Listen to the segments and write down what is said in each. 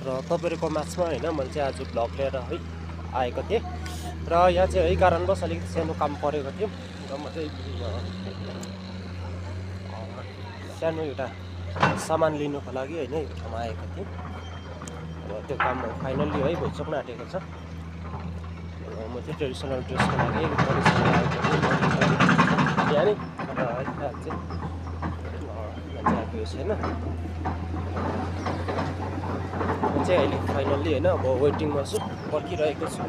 र तपाईँहरूको माझमा होइन मैले चाहिँ आज भ्लग लिएर है आएको थिएँ र यहाँ चाहिँ है कारणवश अलिकति सानो काम परेको थियो र म चाहिँ सानो एउटा सामान लिनुको लागि होइन यो ठाउँमा आएको थिएँ र त्यो काम फाइनल्ली है भइसक्न आँटेको छ। म चाहिँ ट्रेडिसनल ड्रेसको लागि यहाँ नि र यहाँ चाहिँ मान्छे आएको छैन। म चाहिँ अहिले फाइनल्ली होइन अब वेटिङमा छु, पर्खिरहेको छु,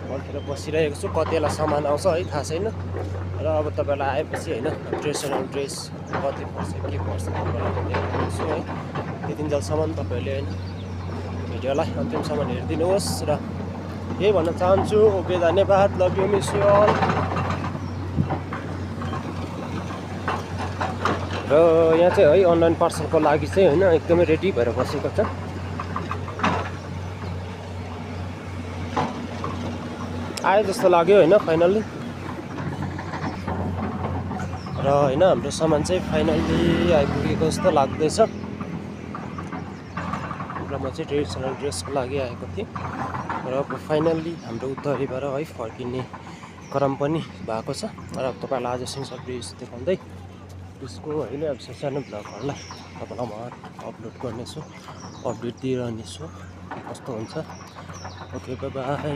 पर्खेर बसिरहेको छु। कति बेला सामान आउँछ है थाहा छैन र अब तपाईँलाई आएपछि होइन ट्रेडिसनल ड्रेस कति पर्छ के पर्छ तपाईँलाई देखाउँछु है। त्यतिन्जेलसम्म तपाईँहरूले होइन भिडियोलाई अन्तिमसम्म हेरिदिनुहोस् र यही भन्न चाहन्छु, ओके धन्यवाद, love you, miss you all. र यहाँ चाहिँ है अनलाइन पार्सलको लागि चाहिँ होइन एकदमै रेडी भएर बसेको छ। आयो जस्तो लाग्यो होइन फाइनल्ली। र होइन हाम्रो सामान चाहिँ फाइनल्ली आइपुगेको जस्तो लाग्दैछ। र म चाहिँ ट्रेडिसनल ड्रेसको लागि आएको थिएँ र अब फाइनल्ली हाम्रो उत्तरीबाट है फर्किने क्रम पनि भएको छ। र अब तपाईँलाई आज सिन्सर ड्रेस देखाउँदै त्यसको होइन अब सानो भ्लगहरूलाई तपाईँलाई म अपलोड गर्नेछु, अपडेट दिइरहनेछु कस्तो हुन्छ। Okay by by.